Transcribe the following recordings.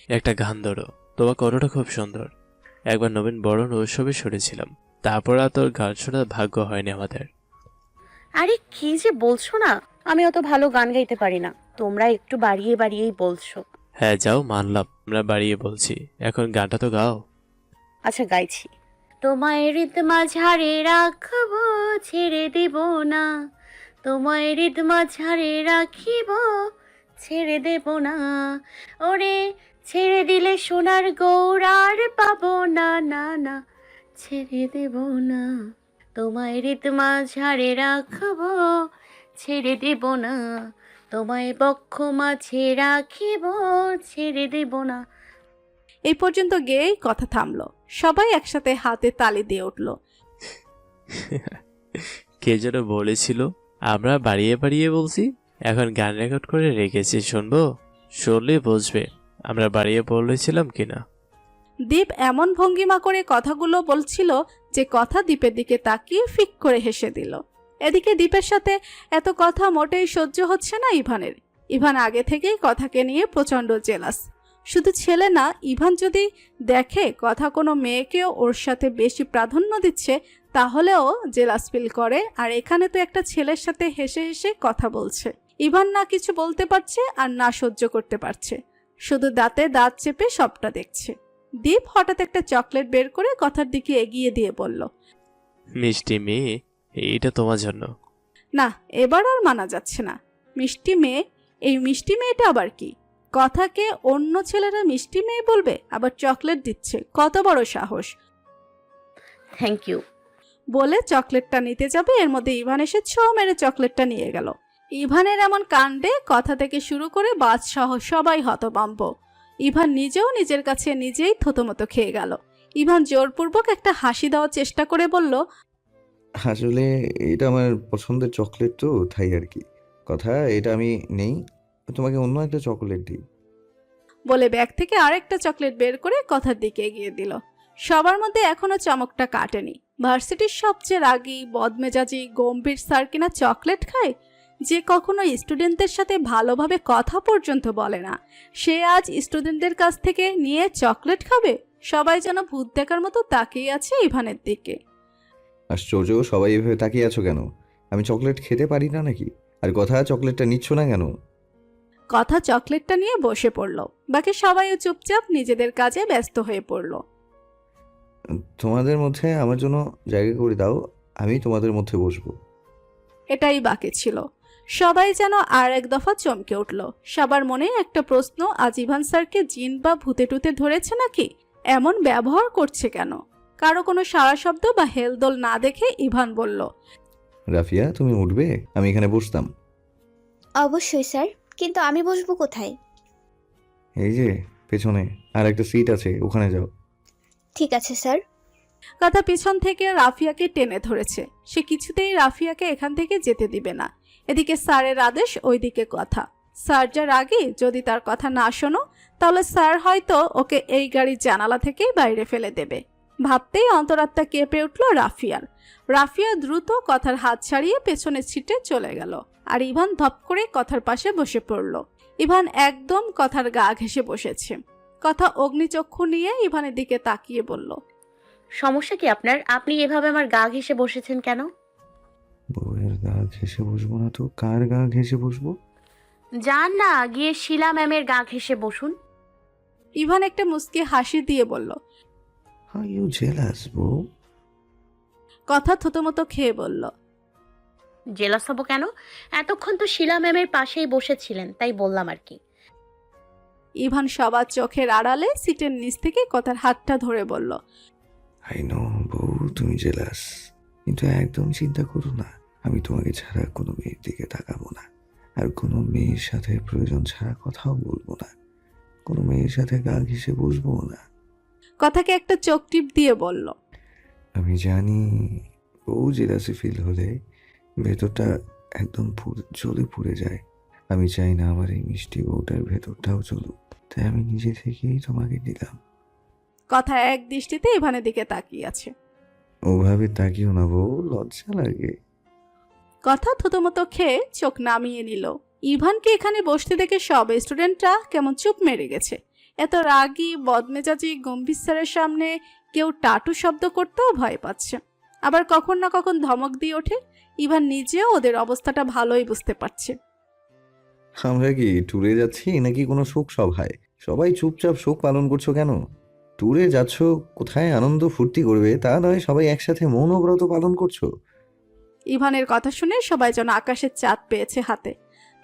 একটা গান ধরো, তোমার কণ্ঠটা খুব সুন্দর। একবার নবীন বরণ উৎসবে শুনেছিলাম, তারপর আর তোর গান শোনার ভাগ্য হয়নি আমাদের। আরে কি যে বলছো না, আমি অত ভালো গান গাইতে পারি না, তোমরা একটু বাড়িয়ে বাড়িয়েই বলছো। হ্যাঁ যাও, মানলাম আমরা বাড়িয়ে বলছি, এখন গানটা তো গাও। আচ্ছা গাইছি। তোমায় হৃদ মাঝারে রাখবো, ছেড়ে দেব না। তোমায় হৃদ মাঝারে রাখিব, ছেড়ে দেব না। ওরে ছেড়ে দিলে সোনার গৌরার পাবো না, না না, ছেড়ে দেব না। তোমায় হৃদ মাঝারে রাখবো, ছেড়ে দেব না। তোমায় বক্ষ মাঝে রাখিব, ছেড়ে দেব না। এই পর্যন্ত গেয়েই কথা থামলো। সবাই একসাথে হাতে তালি দিয়ে উঠল। কে যেন বলেছিল আমরা বাড়িয়ে বাড়িয়ে বলছি, এখন গান রেকর্ড করে রেখেছি, শুনবো? শুনলে বুঝবে আমরা বাড়িয়ে বলেছিলাম কিনা। দীপ এমন ভঙ্গিমা করে কথাগুলো বলছিল যে কথা দীপের দিকে তাকিয়ে ফিক করে হেসে দিল। এদিকে দীপের সাথে এত কথা মোটেই সহ্য হচ্ছে না ইভানের। ইভান আগে থেকেই কথাকে নিয়ে প্রচণ্ড জেলাস। শুধু ছেলে না, ইভান যদি দেখে কথা কোনো মেয়েকেও ওর সাথে বেশি প্রাধান্য দিচ্ছে তাহলেও জেলাস ফিল করে। আর এখানে তো একটা ছেলের সাথে হেসে হেসে কথা বলছে। ইভান না কিছু বলতে পারছে আর না সহ্য করতে পারছে, শুধু দাঁতে দাঁত চেপে সবটা দেখছে। দীপ হঠাৎ একটা চকলেট বের করে কথার দিকে এগিয়ে দিয়ে বলল, মিষ্টি মেয়ে, এইটা তোমার জন্য। না, এবার আর মানা যাচ্ছে না। মিষ্টি মেয়ে? এই মিষ্টি মেয়েটা আবার কি? কথাকে অন্য ছেলেরা মিষ্টি মেয়ে বলবে, আবার চকলেট দিচ্ছে, কত বড় সাহস! Thank you. বলে চকলেটটা নিতে যাবে, এর মধ্যে ইভান এসে ছ মেরে চকলেটটা নিয়ে গেল। ইভানের এমন কাণ্ডে কথা থেকে শুরু করে বাজ সহ সবাই হতভম্ব। ইভান নিজেও নিজের কাছে নিজেই থতমতো খেয়ে গেল। ইভান জোরপূর্বক একটা হাসি দেওয়ার চেষ্টা করে বলল, আসলে এটা আমার পছন্দের চকলেট তো, তাই আর কি। কথা এটা আমি নেই, তোমাকে অন্য একটা চকলেট দিই। বলে ব্যাগ থেকে আরেকটা চকলেট বের করে কথার দিকে এগিয়ে দিল। সবার মধ্যে এখনো চমকটা কাটেনি। ভার্সিটির সবচেয়ে রাগী, বদমেজাজি, গম্ভীর স্যার কিনা চকলেট খায়? যে কখনো স্টুডেন্টদের সাথে ভালোভাবে কথা পর্যন্ত বলে না, সে আজ স্টুডেন্টদের কাছ থেকে নিয়ে চকলেট খাবে? সবাই যেন ভূত দেখার মতো তাকিয়ে আছে ইভানের দিকে। আশ্চর্য, সবাই এভাবে তাকিয়ে আছো কেন? আমি চকলেট খেতে পারি না নাকি? আর কথা, চকলেটটা নিচ্ছ না কেন? কথা চকলেটটা নিয়ে বসে পড়ল। বাকি সবাইও চুপচাপ নিজেদের কাজে ব্যস্ত হয়ে পড়ল। তোমাদের মধ্যে আমার জন্য জায়গা করে দাও, আমি তোমাদের মধ্যে বসবো। এটাই বাকি ছিল। সবাই যেন আর এক দফা চমকে উঠল। সবার মনে একটা প্রশ্ন, আজ ইভান স্যারকে জিন বা ভূতে টুতে ধরেছে নাকি? এমন ব্যবহার করছে কেন? কারো কোনো সাড়া শব্দ বা হেলদোল না দেখে ইভান বলল, রাফিয়া, তুমি উঠবে? আমি এখানে বসতাম। অবশ্যই স্যার, কিন্তু আমি বসবো কোথায়? এই যে পেছনে আর একটা সিট আছে, ওখানে যাও। ঠিক আছে স্যার। কথা পিছন থেকে রাফিয়াকে টেনে ধরেছে। সে কিছুতেই রাফিয়াকে এখান থেকে যেতে দিবে না। এদিকে স্যারের আদেশ, ওইদিকে কথা। স্যার যার আগে যদি তার কথা না শোনো, তাহলে স্যার হয়তো ওকে এই গাড়ির জানালা থেকেই বাইরে ফেলে দেবে। ভাবতেই অন্তরাত্মা কেঁপে উঠল রাফিয়ার। রাফিয়া দ্রুত কথার হাত ছাড়িয়ে পেছনের সিটে চলে গেল। আর ইভান ধপ করে কথার পাশে বসে পড়ল। ইভান একদম কথার গা ঘেঁষে বসেছে। কথা অগ্নিচক্ষু নিয়ে ইভানের দিকে তাকিয়ে বলল, সমস্যা কি আপনার? আপনি এভাবে আমার গা ঘেঁষে বসেছেন কেন? বউয়ের গা ঘেঁষে বসবো না তো কার গা ঘেঁষে বসবো? যান না, গিয়ে শিলা ম্যামের গা ঘেঁষে বসুন। ইভান একটা মুচকি হাসি দিয়ে বলল। আর ইউ জেলাস বউ? কথা থতমত খেয়ে বলল, জেলাস হবো কেন? এতক্ষণ তো শিলা ম্যামের পাশেই বসেছিলেন, তাই বললাম আর কি। ইভান সবার চোখের আড়ালে সিটের নিচ থেকে কথার হাতটা ধরে বলল, আই নো বউ, তুমি জেলাস, কিন্তু একদম চিন্তা করো না, আমি তোমাকে ছাড়া কোনো মেয়ের দিকে তাকাবো না। আর কোনো মেয়ের সাথে প্রয়োজন ছাড়া কথাও বলবো না। কোনো মেয়ের সাথে গা ঘেঁষে বসবো না। কথাকে একটা চোখ টিপ দিয়ে বলল, আমি জানি বউ জেলাসি ফিল হলে ভেতরটা একদম জ্বলে পুড়ে যায়। আমি চাই না আমার এই মিষ্টি বউটার ভেতরটাও চলুক, তাই আমি নিজে থেকেই তোমাকে দিলাম। কথা এক দৃষ্টিতে ইভানের দিকে তাকিয়ে আছে। ওভাবে তাকিও না বউ, লজ্জা লাগে। কথা থতমত খেয়ে চোখ নামিয়ে নিল। ইভানকে এখানে বসতে দেখে সব স্টুডেন্টরা কেমন চুপ মেরে গেছে। এত রাগী বদমেজাজি গম্ভীর স্যারের সামনে কেউ টাটু শব্দ করতেও ভয় পাচ্ছে। আবার কখন না কখন ধমক দিয়ে ওঠে। ইভান নিজেও ওদের অবস্থাটা ভালোই বুঝতে পারছে। আমরা কি ট্যুরে যাচ্ছি নাকি কোনো শোক সভায়? সবাই চুপচাপ শোক পালন করছো কেন? ট্যুরে যাচ্ছ, কোথায় আনন্দ ফুর্তি করবে তা নয়, সবাই একসাথে মৌনব্রত পালন করছো। ইভানের কথা শুনে সবাই যেন আকাশের চাঁদ পেয়েছে হাতে।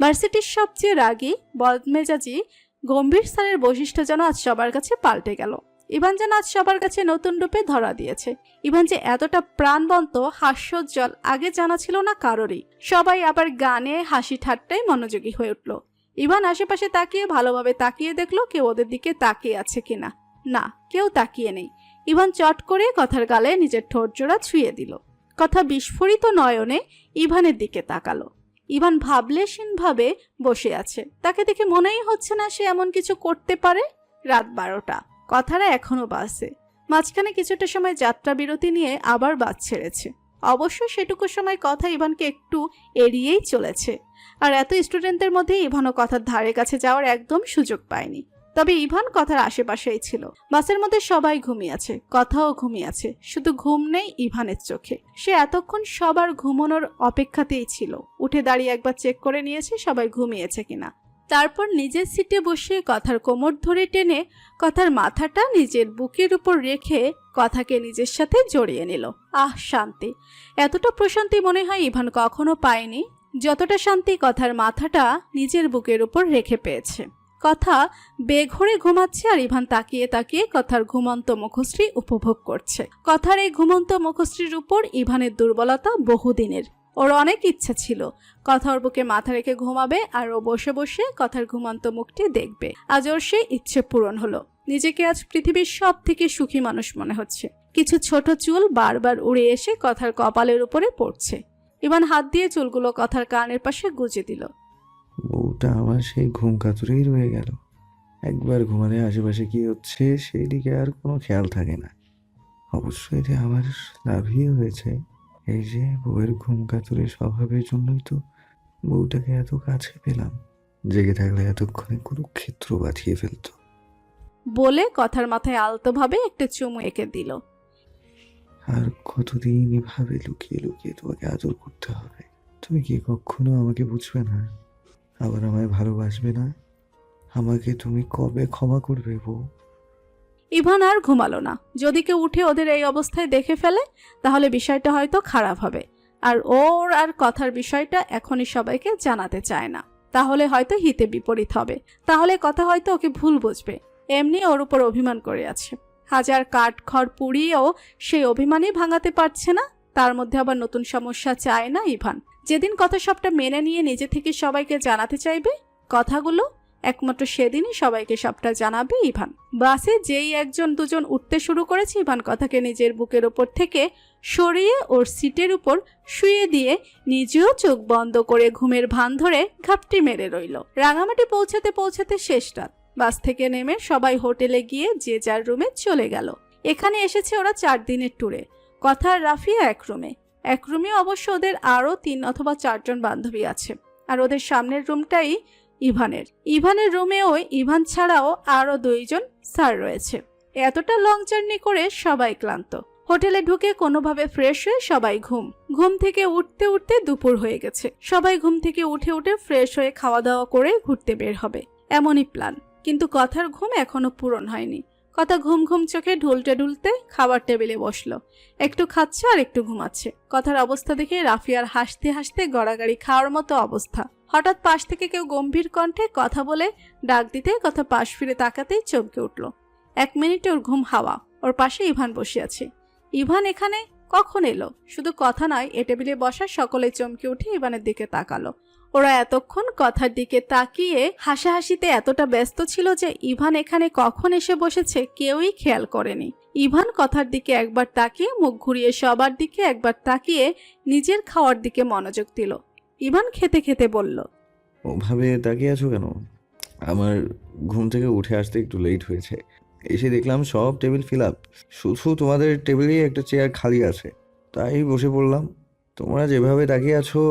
ভার্সিটির সবচেয়ে রাগী বদমেজাজি গম্ভীর স্যারের বৈশিষ্ট্য যেন আজ সবার কাছে পাল্টে গেল। ইভান যেন আজ সবার কাছে নতুন রূপে ধরা দিয়েছে। ইভান যে এতটা প্রাণবন্ত হাস্যোজ্জ্বল আগে জানা ছিল না কারোরই। সবাই আবার গানে হাসি ঠাট্টায় মনোযোগী হয়ে উঠল। ইভান আশেপাশে তাকিয়ে ভালোভাবে তাকিয়ে দেখলো কেউ ওদের দিকে তাকিয়ে আছে কিনা। না, কেউ তাকিয়ে নেই। ইভান চট করে কথার গালে নিজের ঠোঁট জোড়া ছুঁয়ে দিল। কথা বিস্ফোরিত নয়নে ইভানের দিকে তাকালো। ইভান ভাবলেশীনভাবে বসে আছে। তাকে দেখে মনেই হচ্ছে না সে এমন কিছু করতে পারে। রাত 12টা, কথাটা এখনো বাজছে। মাঝখানে কিছুটা সময় যাত্রা বিরতি নিয়ে আবার বাস ছেড়েছে। অবশ্য সেটুকু সময় কথা ইভানকে একটু এড়িয়েই চলেছে। আর এত স্টুডেন্টদের মধ্যে ইভানও কথার ধারে কাছে যাওয়ার একদম সুযোগ পায়নি। তবে ইভান কথার আশেপাশেই ছিল। বাসের মধ্যে সবাই ঘুমিয়ে আছে, কথাও ঘুমিয়ে আছে, শুধু ঘুম নেই ইভানের চোখে। সে এতক্ষণ সবার ঘুমানোর অপেক্ষাতেই ছিল। উঠে দাঁড়িয়ে একবার চেক করে নিয়েছে সবাই ঘুমিয়েছে কিনা। তারপর নিজের সিটে বসে কথার কোমর ধরে টেনে কথার মাথাটা নিজের বুকের উপর রেখে কথাকে নিজের সাথে জড়িয়ে নিল। আহ, শান্তি! এতটা প্রশান্তি মনে হয় ইভান কখনো পায়নি যতটা শান্তি কথার মাথাটা নিজের বুকের উপর রেখে পেয়েছে। কথা বেঘরে ঘুমাচ্ছে আর ইভান তাকিয়ে তাকিয়ে কথার ঘুমন্ত মুখশ্রী উপভোগ করছে। কথার এই ঘুমন্ত মুখশ্রীর উপর ইভানের দুর্বলতা বহুদিনের। ওর অনেক ইচ্ছা ছিল কথা ওর বুকে মাথা রেখে ঘুমাবে আর ও বসে বসে কথার ঘুমন্ত মুখটি দেখবে। আজ ওর সেই ইচ্ছে পূরণ হলো। নিজেকে আজ পৃথিবীর সব থেকে সুখী মানুষ মনে হচ্ছে। কিছু ছোট চুল বারবার উড়ে এসে কথার কপালের উপরে পড়ছে। ইভান হাত দিয়ে চুলগুলো কথার কানের পাশে গুজে দিল। বউটা আমার সেই ঘুম কাতুরেই রয়ে গেল। একবার ঘুমালে আশেপাশে কি হচ্ছে সেই দিকে আর কোনো খেয়াল থাকে না। অবশ্যই এতে আমার লাভই হয়েছে। এই যে বউয়ের ঘুম কাতুরে স্বভাবের জন্যই তো বউটাকে এত কাছে পেলাম। জেগে থাকলে এতক্ষণে কুরুক্ষেত্র বাঁধিয়ে ফেলতো। বলে কথার মাথায় আলতোভাবে একটা চুমু এঁকে দিল। আর কতদিন এভাবে লুকিয়ে লুকিয়ে তোমাকে আদর করতে হবে? তুমি কি কখনো আমাকে বুঝবে না? আবার আমায় ভালোবাসবে না? আমাকে তুমি কবে ক্ষমা করবে বউ? ইভান আর ঘুমালো না। যদি কেউ উঠে ওদের এই অবস্থায় দেখে ফেলে তাহলে বিষয়টা হয়তো খারাপ হবে। আর ওর আর কথার বিষয়টা এখনই সবাইকে জানাতে চায় না। তাহলে হয়তো হিতে বিপরীত হবে। তাহলে কথা হয়তো ওকে ভুল বুঝবে। এমনি ওর উপর অভিমান করে আছে। হাজার কাঠ খড় পুড়িয়েও সেই অভিমানই ভাঙাতে পারছে না। তার মধ্যে আবার নতুন সমস্যা চায় না ইভান। যেদিন কথা সবটা মেনে নিয়ে নিজে থেকে সবাইকে জানাতে চাইবে কথাগুলো, একমাত্র সেদিনই সবাইকে সবটা জানাবে ইভান। বাসে যেই একজন দুজন উঠতে শুরু করেছে ইভান কথাকে নিজের বুকের ওপর থেকে সরিয়ে ওর সিটের উপর শুয়ে দিয়ে নিজেও চোখ বন্ধ করে ঘুমের ভান ধরে ঘাপটি মেরে রইল। রাঙামাটি পৌঁছাতে পৌঁছাতে শেষ রাত। বাস থেকে নেমে সবাই হোটেলে গিয়ে যে যার রুমে চলে গেল। এখানে এসেছে ওরা 4 দিনের ট্যুরে। কথা আর রাফিয়া এক রুমে অবশ্য ওদের আরও 3 অথবা 4 জন বান্ধবী আছে। আর ওদের সামনের রুমটাই ইভানের রুমেও ইভান ছাড়াও আরো 2 জন স্যার রয়েছে। এতটা লং জার্নি করে সবাই ক্লান্ত। হোটেলে ঢুকে কোনোভাবে ফ্রেশ হয়ে সবাই ঘুম থেকে উঠতে উঠতে দুপুর হয়ে গেছে। সবাই ঘুম থেকে উঠে ফ্রেশ হয়ে খাওয়া দাওয়া করে ঘুরতে বের হবে এমনই প্ল্যান। কিন্তু কথার ঘুম এখনো পূরণ হয়নি। কথা ঘুম চোখে ঢুলতে খাবার টেবিলে বসলো। একটু খাচ্ছে আর একটু ঘুমাচ্ছে। কথার অবস্থা দেখে রাফিয়ার হাসতে হাসতে গড়াগড়ি খাওয়ার মতো অবস্থা। হঠাৎ পাশ থেকে কেউ গম্ভীর কণ্ঠে কথা বলে ডাক দিতে কথা পাশ ফিরে তাকাতেই চমকে উঠল। 1 মিনিটে ওর ঘুম হাওয়া। ওর পাশে ইভান বসে আছে। ইভান এখানে কখন এলো? শুধু কথা নয়, এ টেবিলে বসা সকলে চমকে উঠে ইভানের দিকে তাকালো। ওরা এতক্ষণ কথার দিকে তাকিয়ে হাসাহাসিতে এতটা ব্যস্ত ছিল যে ইভান এখানে কখন এসে বসেছে কেউই খেয়াল করেনি। ইভান কথার দিকে একবার তাকিয়ে মুখ ঘুরিয়ে সবার দিকে একবার তাকিয়ে নিজের খাওয়ার দিকে মনোযোগ দিল। ইভান খেতে খেতে বলল, ওভাবে তাকিয়ে আছো কেন? আমার ঘুম থেকে উঠে আসতে একটু লেট হয়েছে। এসে দেখলাম সব টেবিল ফিল আপ, শুধু তোমাদের টেবিলেই একটা চেয়ার খালি আছে, তাই বসে পড়লাম। তোমরা যেভাবে তাকিয়ে আছো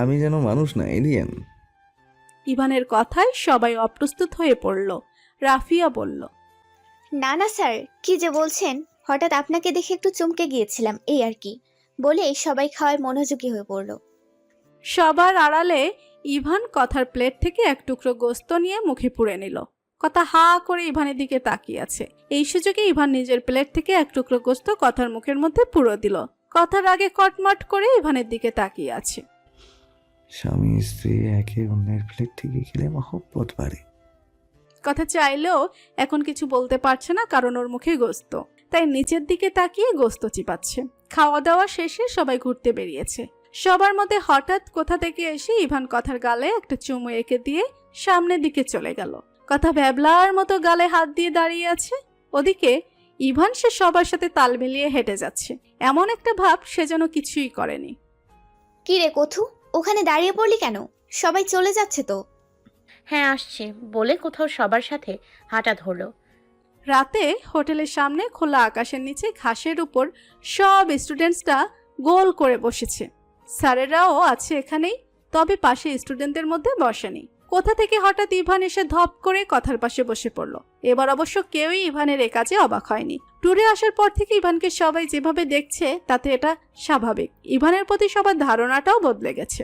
আমি যেন মানুষ না, এলিয়েন। ইভানের কথায় সবাই অপ্রস্তুত হয়ে পড়ল। রাফিয়া বলল, না না স্যার, কি যে বলছেন, হঠাৎ আপনাকে দেখে একটু চমকে গিয়েছিলাম, এই আর কি। বলে সবাই খাওয়ায় মনোযোগী হয়ে পড়ল। সবার আড়ালে ইভান কথার প্লেট থেকে এক টুকরো গোস্ত নিয়ে মুখে পুরে নিল। কথা হা করে ইভানের দিকে তাকিয়ে আছে। এই সুযোগে ইভান নিজের প্লেট থেকে এক টুকরো গোস্ত কথার মুখের মধ্যে পুরো দিল। কথার আগে কটমট করে ইভানের দিকে তাকিয়ে আছে। স্বামী স্ত্রী একে অন্যের প্লেট থেকে খেলে মহব্বত বাড়ে। কথা চাইলেও এখন কিছু বলতে পারছে না, কারণ ওর মুখে গোস্ত, তাই নিচের দিকে তাকিয়ে গোস্ত চিপাচ্ছে। খাওয়া দাওয়া শেষে সবাই ঘুরতে বেরিয়েছে। সবার মধ্যে হঠাৎ কোথা থেকে এসে ইভান কথার গালে একটা চুমু এঁকে দিয়ে সামনের দিকে চলে গেল। কথা ভ্যাবলার মতো গালে হাত দিয়ে দাঁড়িয়ে আছে। ওদিকে ইভান সে সবার সাথে তাল মিলিয়ে হেঁটে যাচ্ছে, এমন একটা ভাব সে যেন কিছুই করেনি। কি রে কথু, ওখানে দাঁড়িয়ে পড়লি কেন? সবাই চলে যাচ্ছে তো। হ্যাঁ আসছে বলে কোথাও সবার সাথে হাঁটা ধরলো। রাতে হোটেলের সামনে খোলা আকাশের নিচে ঘাসের উপর সব স্টুডেন্টসরা গোল করে বসেছে। স্যারেরাও আছে এখানেই, তবে পাশে স্টুডেন্টদের মধ্যে বসেনি। কোথা থেকে হঠাৎ ইভান এসে ধপ করে কথার পাশে বসে পড়ল। এবার অবশ্য কেউই ইভানের এ কাজে অবাক হয়নি। ট্যুরে আসার পর থেকে ইভানকে সবাই যেভাবে দেখছে তাতে এটা স্বাভাবিক। ইভানের প্রতি সবার ধারণাটাও বদলে গেছে।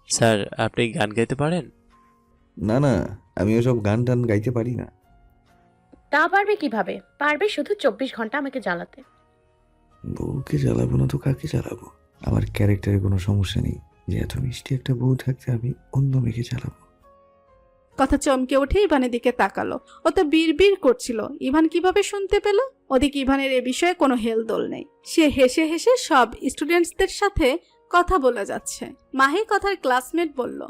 স্যার, আপনি গান গাইতে পারেন? না না, আমি ওসব গান টান গাইতে পারি না। তা পারবে কিভাবে? পারবে শুধু 24 ঘন্টা আমাকে জ্বালাতে। বউকে জ্বালাবো না তো কাকে জ্বালাবো? আমার ক্যারেক্টারে কোনো সমস্যা নেই যে এত মিষ্টি একটা বউ থাকতে আমি অন্য মেয়েকে জ্বালাবো। কথা চমকে উঠে ইভানের দিকে তাকালো। ও তো বিড়বিড় করছিল, ইভান কিভাবে শুনতে পেল? ওদিকে ইভানের এ বিষয়ে কোনো হেলদোল নেই। সে হেসে হেসে সব স্টুডেন্টসদের সাথে কথা বলে যাচ্ছে। মাহি কথার ক্লাসমেট বলল,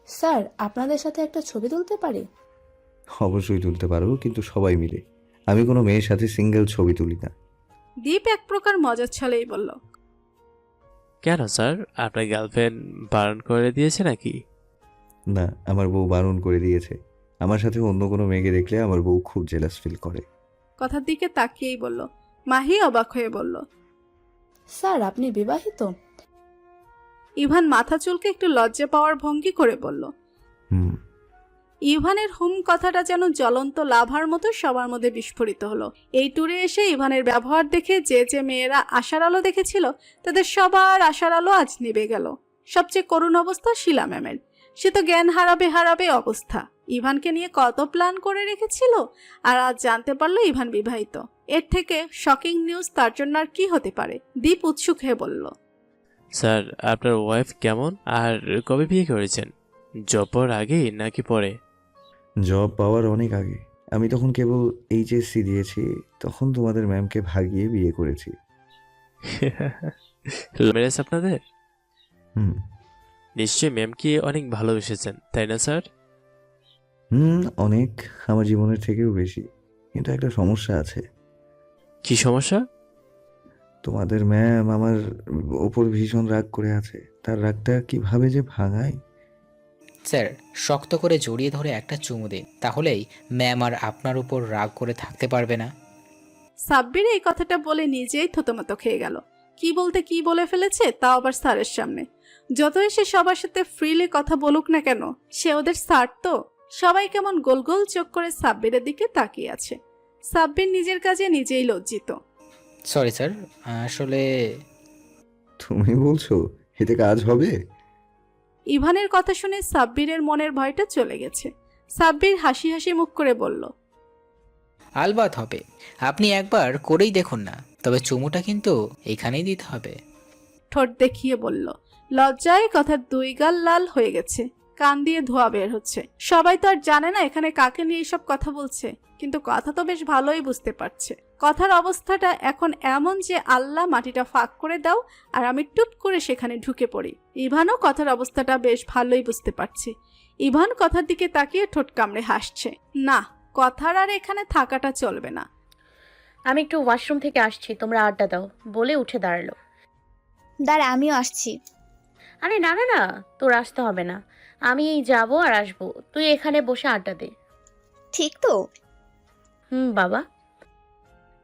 স্যার, আপনাদের সাথে একটা ছবি তুলতে পারি? অবশ্যই তুলতে পারবো, কিন্তু সবাই মিলে। আমি কোনো মেয়ের সাথে সিঙ্গেল ছবি তুলি না। দীপ এক প্রকার মজার ছলেই বলল, কেন স্যার, আপনার গার্লফ্রেন্ড বারণ করে দিয়েছে নাকি? না, আমার বউ বারণ করে দিয়েছে। আমার সাথে অন্য কোনো মেয়েকে দেখলে আমার বউ খুব জেলাস ফিল করে। কথার দিকে তাকিয়েই বলল। মাহি অবাক হয়ে বলল, স্যার, আপনি বিবাহিত? ইভান মাথা চুলকে একটু লজ্জা পাওয়ার ভঙ্গি করে বলল। হুম। ইভানের হুম কথাটা যেন জ্বলন্ত লাভার মতো সবার মধ্যে বিস্ফোরিত হলো। এই ট্যুরে এসে ইভানের ব্যবহার দেখে যে যে মেয়েরা আশার আলো দেখেছিল তাদের সবার আশার আলো আজ নিভে গেল। সবচেয়ে করুণ অবস্থা শিলা ম্যামের। সে তো জ্ঞান হারাবে অবস্থা। ইভানকে নিয়ে কত প্ল্যান করে রেখেছিল, আর আজ জানতে পারলো ইভান বিবাহিত। এর থেকে শকিং নিউজ তার জন্য আর কি হতে পারে? দীপ উৎসুক হয়ে বলল, স্যার, আপনার ওয়াইফ কেমন আর কবে বিয়ে করেছেন? জব পাওয়ার আগেই নাকি পরে? জব পাওয়ার অনেক আগে। আমি তখন কেবল এইচএসসি দিয়েছি, তখন তোমাদের ম্যামকে ভাগিয়ে বিয়ে করেছি। ম্যারেজ আপনাদের? হুম। নিশ্চয়ই ম্যামকে অনেক ভালোবেসেছেন, তাই না স্যার? অনেক, আমার জীবনের থেকেও বেশি। কিন্তু একটা সমস্যা আছে। কি সমস্যা? তোমাদের ম্যাম আমার ওপর ভীষণ রাগ করে আছে। তার রাগটা কিভাবে যে ভাঙায়। স্যার, শক্ত করে জড়িয়ে ধরে একটা চুমু দিন, তাহলেই ম্যাম আর আপনার উপর রাগ করে থাকতে পারবে না। সাব্বির এই কথাটা বলে নিজেই থতমত খেয়ে গেল। কি বলতে কি বলে ফেলেছে, তাও আবার স্যারের সামনে। যতই সে সবার সাথে ফ্রিলি কথা বলুক না কেন, সে ওদের স্যার তো। সবাই কেমন গোল গোল চোখ করে সাব্বিরের দিকে তাকিয়ে আছে। সাব্বির নিজের কাজে নিজেই লজ্জিত। সরি স্যার, আসলে তুমি বলছো এতে কাজ হবে? ইভানের কথা শুনে সাব্বিরের মনের ভয়টা চলে গেছে। সাব্বির হাসি হাসি মুখ করে বলল, আলবাত হবে। আপনি একবার করেই দেখুন না, তবে চুমুটা কিন্তু এখানেই দিতে হবে। ঠোঁট দেখিয়ে বলল। লজ্জায় কথার দুই গাল লাল হয়ে গেছে, কান দিয়ে ধোয়া বের হচ্ছে। সবাই তো আর জানে না এখানে কাকে নিয়ে এইসব কথা বলছে, কিন্তু কথা তো বেশ ভালোই বুঝতে পারছে। কথার অবস্থাটা এখন এমন যে আল্লাহ মাটিটা ফাঁক করে দাও আর আমি টুপ করে সেখানে ঢুকে পড়ি। ইভানও কথার অবস্থাটা বেশ ভালোই বুঝতে পারছে। ইভান কথার দিকে তাকিয়ে ঠোঁট কামড়ে হাসছে। না, কথার আর এখানে থাকাটা চলবে না। আমি একটু ওয়াশরুম থেকে আসছি, তোমরা আড্ডা দাও বলে উঠে দাঁড়ালো। দাঁড়া, আমিও আসছি। আরে না না না, তোর আসতে হবে না, আমি যাবো আর আসবো, তুই এখানে বসে আড্ডা দে। ঠিক তো? বাবা।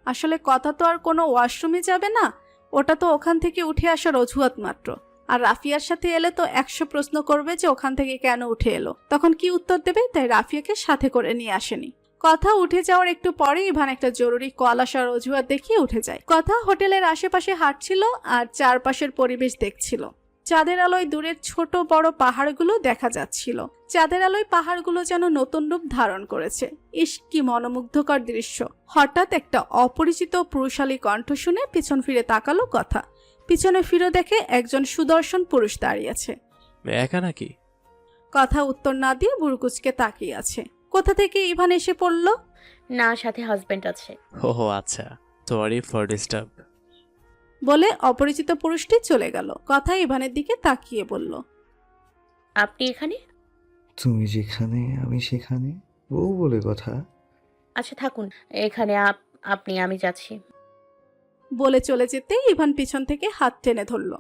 আসলে কথা তো আর কোনো ওয়াশরুমে যাবে না, ওটা তো ওখান থেকে উঠে আসার অজুহাত মাত্র। আর রাফিয়ার সাথে এলে তো 100 প্রশ্ন করবে যে ওখান থেকে কেন উঠে এলো, তখন কি উত্তর দেবে? তাই রাফিয়াকে সাথে করে নিয়ে আসেনি। কথা উঠে যাওয়ার একটু পরে ইভান একটা জরুরি কল আসার অজুহাত দেখিয়ে উঠে যায়। কথা হোটেলের আশেপাশে হাঁটছিল আর চারপাশের পরিবেশ দেখছিল। চাঁদের আলোয় দূরের ছোট বড় পাহাড়গুলো দেখা যাচ্ছিল। চাঁদের আলোয় পাহাড়গুলো যেন নতুন রূপ ধারণ করেছে। ইস, কি মনোমুগ্ধকর দৃশ্য। হঠাৎ একটা অপরিচিত পুরুষালী কণ্ঠ শুনে পিছন ফিরে তাকালো কথা। পিছনে ফিরে দেখে একজন সুদর্শন পুরুষ দাঁড়িয়ে আছে। একা নাকি? কথা উত্তর না দিয়ে বুড়কুচকে তাকিয়ে আছে। কোথা থেকে ইভান এসে পড়ল? না, সাথে হাজবেন্ড আছে। হো হো, আচ্ছা, সরি ফর ডিস্টার্ব। বলে অপরিচিত পুরুষটি চলে গেল। কথা ইভানের দিকে তাকিয়ে বলল, আপনি এখানে? তুমি যেখানে আমি সেখানে, বউ বলে কথা। আচ্ছা থাকুন এখানে, আপনি, আমি যাচ্ছি। বলে চলে যেতেই ইভান পিছন থেকে হাত টেনে ধরল।